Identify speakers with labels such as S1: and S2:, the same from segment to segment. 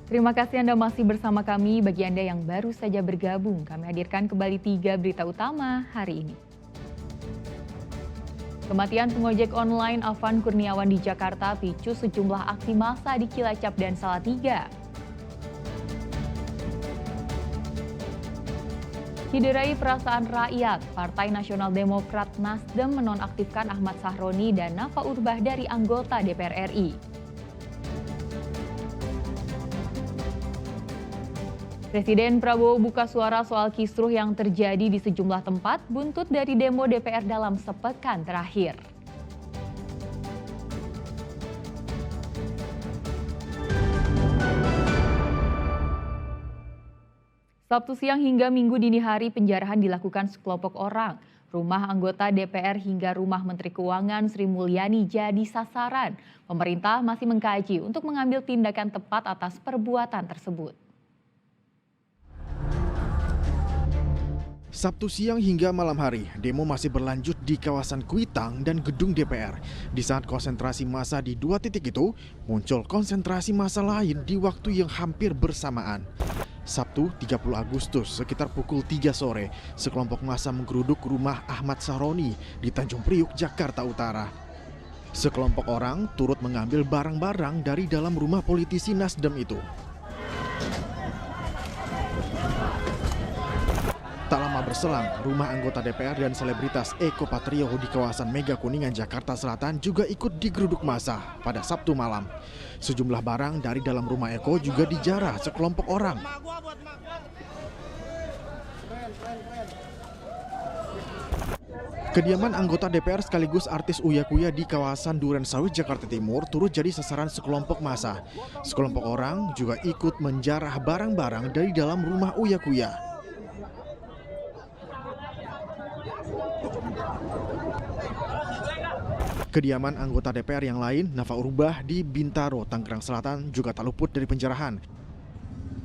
S1: Terima kasih Anda masih bersama kami. Bagi Anda yang baru saja bergabung, kami hadirkan kembali 3 berita utama hari ini. Kematian pengojek online Afan Kurniawan di Jakarta picu sejumlah aksi massa di Cilacap dan Salatiga. Cederai perasaan rakyat, Partai Nasional Demokrat Nasdem menonaktifkan Ahmad Sahroni dan Nafa Urbah dari anggota DPR RI. Presiden Prabowo buka suara soal kisruh yang terjadi di sejumlah tempat buntut dari demo DPR dalam sepekan terakhir. Sabtu siang hingga Minggu dini hari penjarahan dilakukan sekelompok orang. Rumah anggota DPR hingga rumah Menteri Keuangan Sri Mulyani jadi sasaran. Pemerintah masih mengkaji untuk mengambil tindakan tepat atas perbuatan tersebut.
S2: Sabtu siang hingga malam hari, demo masih berlanjut di kawasan Kuitang dan gedung DPR. Di saat konsentrasi massa di dua titik itu, muncul konsentrasi massa lain di waktu yang hampir bersamaan. Sabtu 30 Agustus sekitar pukul 3 sore, sekelompok massa menggeruduk rumah Ahmad Sahroni di Tanjung Priuk, Jakarta Utara. Sekelompok orang turut mengambil barang-barang dari dalam rumah politisi Nasdem itu. Tak lama berselang, rumah anggota DPR dan selebritas Eko Patrio di kawasan Mega Kuningan, Jakarta Selatan juga ikut digeruduk massa pada Sabtu malam. Sejumlah barang dari dalam rumah Eko juga dijarah sekelompok orang. Kediaman anggota DPR sekaligus artis Uya Kuya di kawasan Duren Sawit, Jakarta Timur turut jadi sasaran sekelompok massa. Sekelompok orang juga ikut menjarah barang-barang dari dalam rumah Uya Kuya. Kediaman anggota DPR yang lain, Nafa Urbah di Bintaro, Tangerang Selatan juga tak luput dari penjarahan.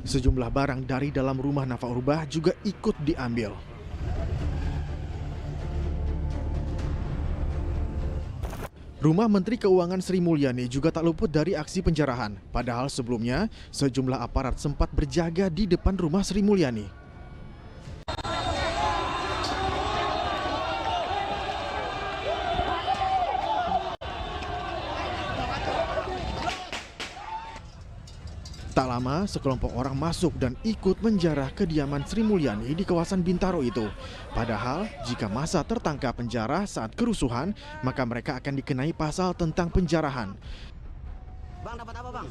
S2: Sejumlah barang dari dalam rumah Nafa Urbah juga ikut diambil. Rumah Menteri Keuangan Sri Mulyani juga tak luput dari aksi penjarahan. Padahal sebelumnya, sejumlah aparat sempat berjaga di depan rumah Sri Mulyani. Tak lama, sekelompok orang masuk dan ikut menjarah kediaman Sri Mulyani di kawasan Bintaro itu. Padahal, jika massa tertangkap penjara saat kerusuhan, maka mereka akan dikenai pasal tentang penjarahan.
S3: Bang, dapat apa bang?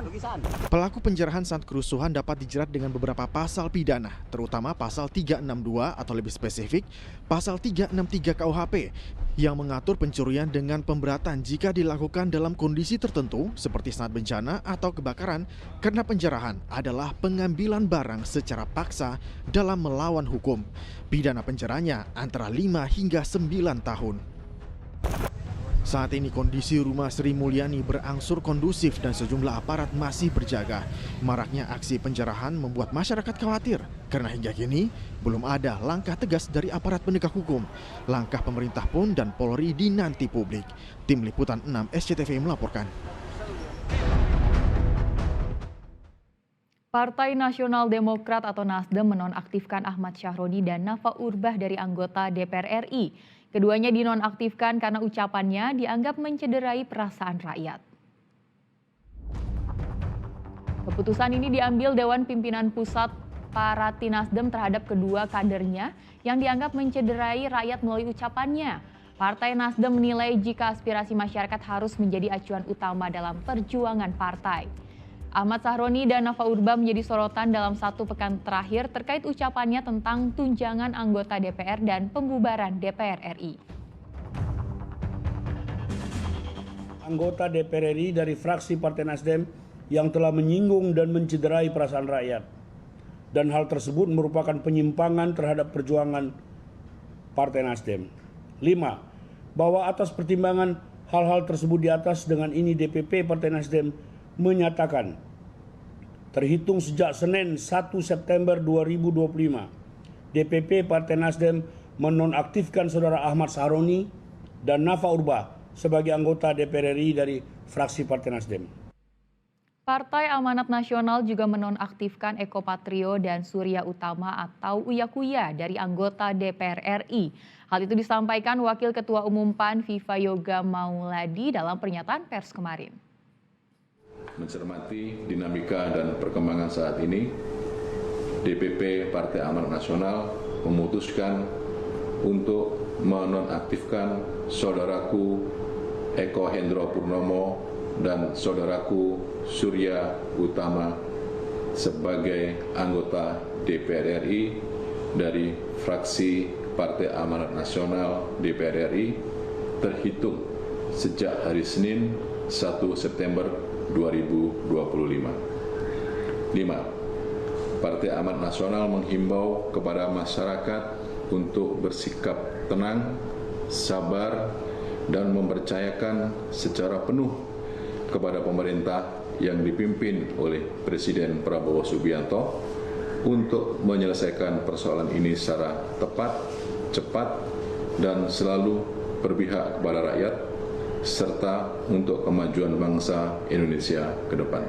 S3: Lukisan.
S2: Pelaku penjarahan saat kerusuhan dapat dijerat dengan beberapa pasal pidana, terutama pasal 362 atau lebih spesifik, pasal 363 KUHP yang mengatur pencurian dengan pemberatan jika dilakukan dalam kondisi tertentu seperti saat bencana atau kebakaran, karena penjarahan adalah pengambilan barang secara paksa dalam melawan hukum. Pidana penjaranya antara 5 hingga 9 tahun. Saat ini kondisi rumah Sri Mulyani berangsur kondusif dan sejumlah aparat masih berjaga. Maraknya aksi penjarahan membuat masyarakat khawatir karena hingga kini belum ada langkah tegas dari aparat penegak hukum. Langkah pemerintah pun dan Polri dinanti publik. Tim Liputan 6 SCTV melaporkan.
S1: Partai Nasional Demokrat atau Nasdem menonaktifkan Ahmad Sahroni dan Nafa Urbah dari anggota DPR RI. Keduanya dinonaktifkan karena ucapannya dianggap mencederai perasaan rakyat. Keputusan ini diambil Dewan Pimpinan Pusat Partai Nasdem terhadap kedua kadernya yang dianggap mencederai rakyat melalui ucapannya. Partai Nasdem menilai jika aspirasi masyarakat harus menjadi acuan utama dalam perjuangan partai. Ahmad Sahroni dan Nafa Urbah menjadi sorotan dalam satu pekan terakhir terkait ucapannya tentang tunjangan anggota DPR dan pembubaran DPR RI.
S4: Anggota DPR RI dari fraksi Partai Nasdem yang telah menyinggung dan mencederai perasaan rakyat. Dan hal tersebut merupakan penyimpangan terhadap perjuangan Partai Nasdem. 5. Bahwa atas pertimbangan hal-hal tersebut di atas, dengan ini DPP Partai Nasdem menyatakan terhitung sejak Senin 1 September 2025, DPP Partai Nasdem menonaktifkan Saudara Ahmad Sahroni dan Nafa Urbah sebagai anggota DPR RI dari fraksi Partai Nasdem.
S1: Partai Amanat Nasional juga menonaktifkan Eko Patrio dan Surya Utama atau Uya Kuya dari anggota DPR RI. Hal itu disampaikan Wakil Ketua Umum PAN Viva Yoga Mauladi dalam pernyataan pers kemarin.
S5: Mencermati dinamika dan perkembangan saat ini, DPP Partai Amanat Nasional memutuskan untuk menonaktifkan saudaraku Eko Hendro Purnomo dan saudaraku Surya Utama sebagai anggota DPR RI dari fraksi Partai Amanat Nasional DPR RI terhitung sejak hari Senin 1 September 2025. 5. Partai Amanat Nasional menghimbau kepada masyarakat untuk bersikap tenang, sabar, dan mempercayakan secara penuh kepada pemerintah yang dipimpin oleh Presiden Prabowo Subianto untuk menyelesaikan persoalan ini secara tepat, cepat, dan selalu berpihak kepada rakyat, serta untuk kemajuan bangsa Indonesia ke depan.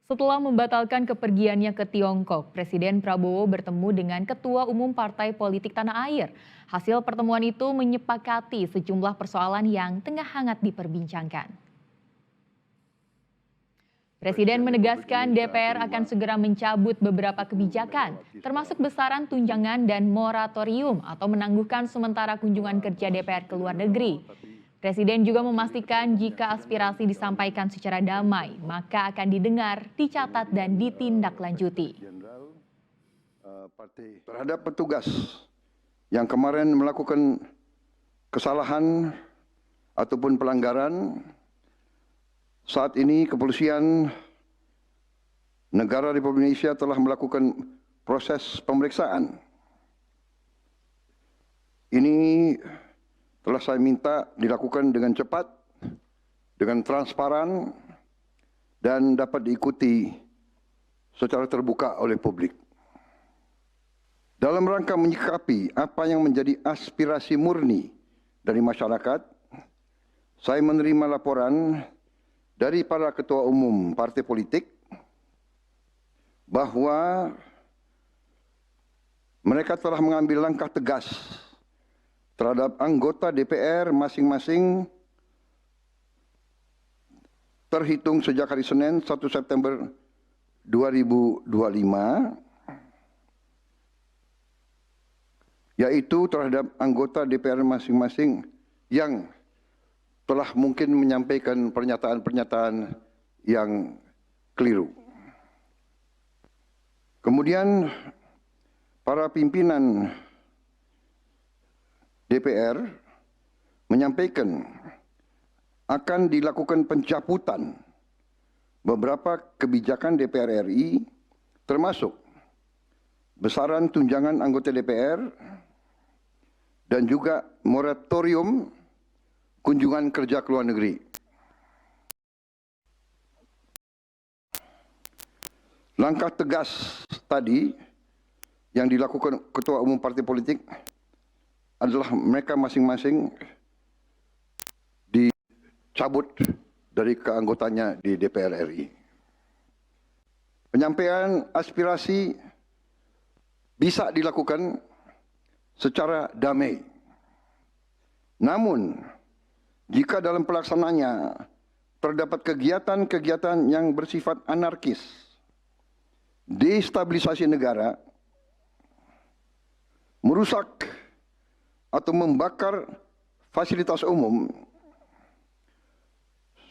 S1: Setelah membatalkan kepergiannya ke Tiongkok, Presiden Prabowo bertemu dengan Ketua Umum Partai Politik Tanah Air. Hasil pertemuan itu menyepakati sejumlah persoalan yang tengah hangat diperbincangkan. Presiden menegaskan DPR akan segera mencabut beberapa kebijakan, termasuk besaran tunjangan dan moratorium atau menangguhkan sementara kunjungan kerja DPR ke luar negeri. Presiden juga memastikan jika aspirasi disampaikan secara damai, maka akan didengar, dicatat, dan ditindaklanjuti.
S6: Terhadap petugas yang kemarin melakukan kesalahan ataupun pelanggaran, saat ini kepolisian negara Republik Indonesia telah melakukan proses pemeriksaan. Ini telah saya minta dilakukan dengan cepat, dengan transparan, dan dapat diikuti secara terbuka oleh publik. Dalam rangka menyikapi apa yang menjadi aspirasi murni dari masyarakat, saya menerima laporan dari para ketua umum partai politik bahwa mereka telah mengambil langkah tegas terhadap anggota DPR masing-masing terhitung sejak hari Senin 1 September 2025, yaitu terhadap anggota DPR masing-masing yang telah mungkin menyampaikan pernyataan-pernyataan yang keliru. Kemudian para pimpinan DPR menyampaikan akan dilakukan pencabutan beberapa kebijakan DPR RI, termasuk besaran tunjangan anggota DPR dan juga moratorium kunjungan kerja ke luar negeri. Langkah tegas tadi yang dilakukan ketua umum partai politik adalah mereka masing-masing dicabut dari keanggotanya di DPR RI. Penyampaian aspirasi bisa dilakukan secara damai. Namun, jika dalam pelaksanaannya terdapat kegiatan-kegiatan yang bersifat anarkis, destabilisasi negara, merusak atau membakar fasilitas umum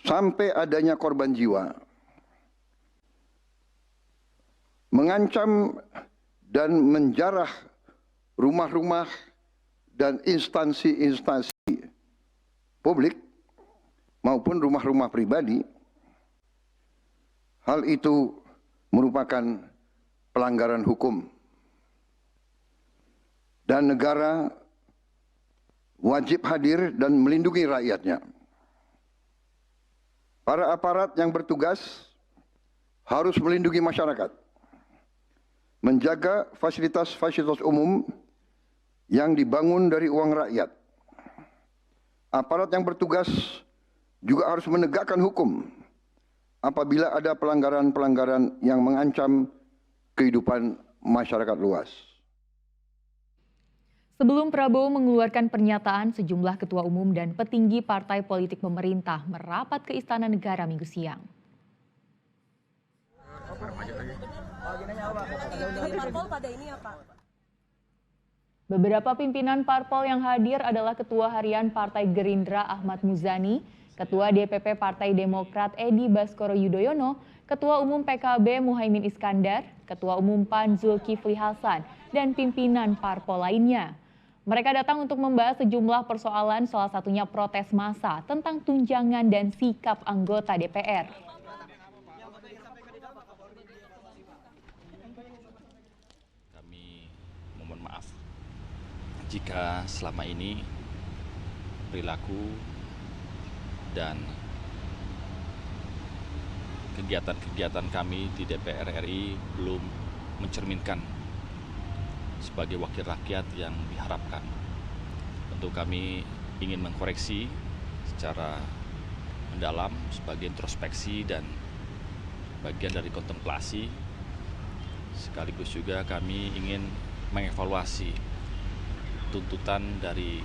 S6: sampai adanya korban jiwa, mengancam dan menjarah rumah-rumah dan instansi-instansi publik maupun rumah-rumah pribadi, hal itu merupakan pelanggaran hukum dan negara wajib hadir dan melindungi rakyatnya. Para aparat yang bertugas harus melindungi masyarakat, menjaga fasilitas-fasilitas umum yang dibangun dari uang rakyat. Aparat yang bertugas juga harus menegakkan hukum apabila ada pelanggaran-pelanggaran yang mengancam kehidupan masyarakat luas.
S1: Sebelum Prabowo mengeluarkan pernyataan, sejumlah ketua umum dan petinggi partai politik pemerintah merapat ke Istana Negara Minggu siang. Beberapa pimpinan parpol yang hadir adalah Ketua Harian Partai Gerindra Ahmad Muzani, Ketua DPP Partai Demokrat Edi Baskoro Yudhoyono, Ketua Umum PKB Muhaimin Iskandar, Ketua Umum PAN Zulkifli Hasan, dan pimpinan parpol lainnya. Mereka datang untuk membahas sejumlah persoalan, salah satunya protes massa tentang tunjangan dan sikap anggota DPR.
S7: Kami mohon maaf jika selama ini perilaku dan kegiatan-kegiatan kami di DPR RI belum mencerminkan sebagai wakil rakyat yang diharapkan. Tentu kami ingin mengkoreksi secara mendalam sebagai introspeksi dan bagian dari kontemplasi. Sekaligus juga kami ingin mengevaluasi tuntutan dari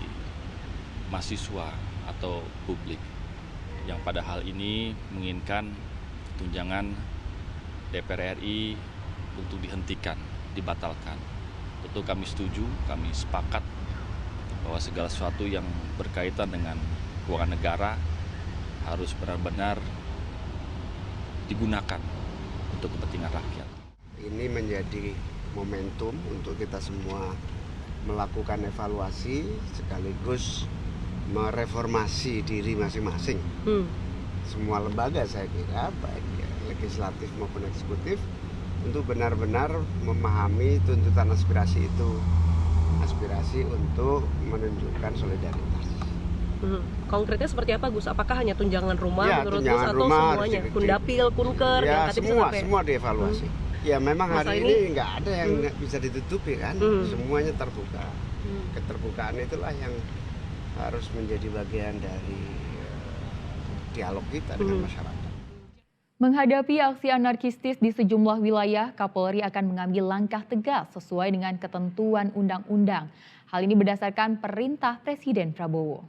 S7: mahasiswa atau publik yang pada hal ini menginginkan tunjangan DPR RI untuk dihentikan, dibatalkan. Tentu kami setuju, kami sepakat bahwa segala sesuatu yang berkaitan dengan keuangan negara harus benar-benar digunakan untuk kepentingan rakyat.
S3: Ini menjadi momentum untuk kita semua melakukan evaluasi sekaligus mereformasi diri masing-masing. Semua lembaga saya kira, baik legislatif maupun eksekutif, untuk benar-benar memahami tuntutan aspirasi itu. Aspirasi untuk menunjukkan solidaritas.
S8: Konkretnya seperti apa, Gus? Apakah hanya tunjangan rumah
S3: ya,
S8: menurut Gus atau semuanya? Kundapil, kunker,
S3: ya,
S8: yang
S3: semua dievaluasi. Ya memang
S8: Masa
S3: hari ini nggak ada yang nggak bisa ditutupi kan. Semuanya terbuka. Keterbukaan itulah yang harus menjadi bagian dari dialog kita dengan masyarakat.
S1: Menghadapi aksi anarkistis di sejumlah wilayah, Kapolri akan mengambil langkah tegas sesuai dengan ketentuan undang-undang. Hal ini berdasarkan perintah Presiden Prabowo.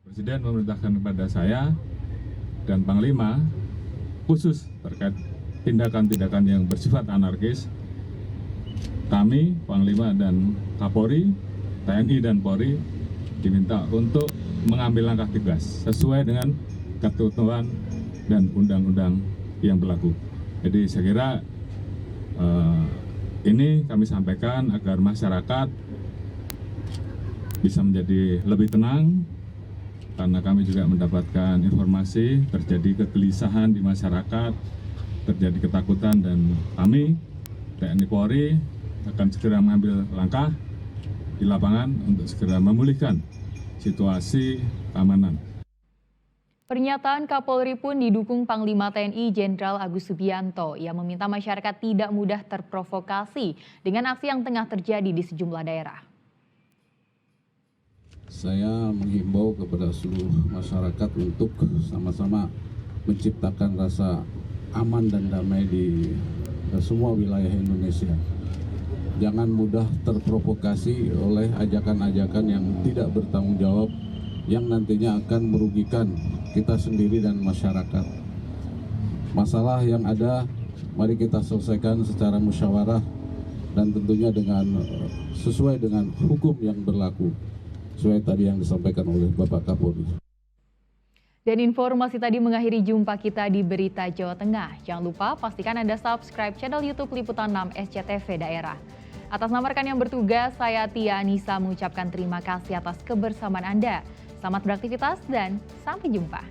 S9: Presiden memerintahkan kepada saya dan Panglima khusus terkait tindakan-tindakan yang bersifat anarkis. Kami, Panglima dan Kapolri, TNI dan Polri diminta untuk mengambil langkah tegas sesuai dengan ketentuan dan undang-undang yang berlaku. Jadi saya kira ini kami sampaikan agar masyarakat bisa menjadi lebih tenang, karena kami juga mendapatkan informasi terjadi kegelisahan di masyarakat, terjadi ketakutan, dan kami TNI Polri akan segera mengambil langkah di lapangan untuk segera memulihkan situasi keamanan.
S1: Pernyataan Kapolri pun didukung Panglima TNI Jenderal Agus Subianto yang meminta masyarakat tidak mudah terprovokasi dengan aksi yang tengah terjadi di sejumlah daerah.
S10: Saya menghimbau kepada seluruh masyarakat untuk sama-sama menciptakan rasa aman dan damai di semua wilayah Indonesia. Jangan mudah terprovokasi oleh ajakan-ajakan yang tidak bertanggung jawab, yang nantinya akan merugikan kita sendiri dan masyarakat. Masalah yang ada, mari kita selesaikan secara musyawarah dan tentunya dengan sesuai dengan hukum yang berlaku, sesuai tadi yang disampaikan oleh Bapak Kapolri.
S1: Dan informasi tadi mengakhiri jumpa kita di Berita Jawa Tengah. Jangan lupa pastikan Anda subscribe channel YouTube Liputan 6 SCTV Daerah. Atas nama rekan yang bertugas, saya Tia Anissa mengucapkan terima kasih atas kebersamaan Anda. Selamat beraktivitas dan sampai jumpa.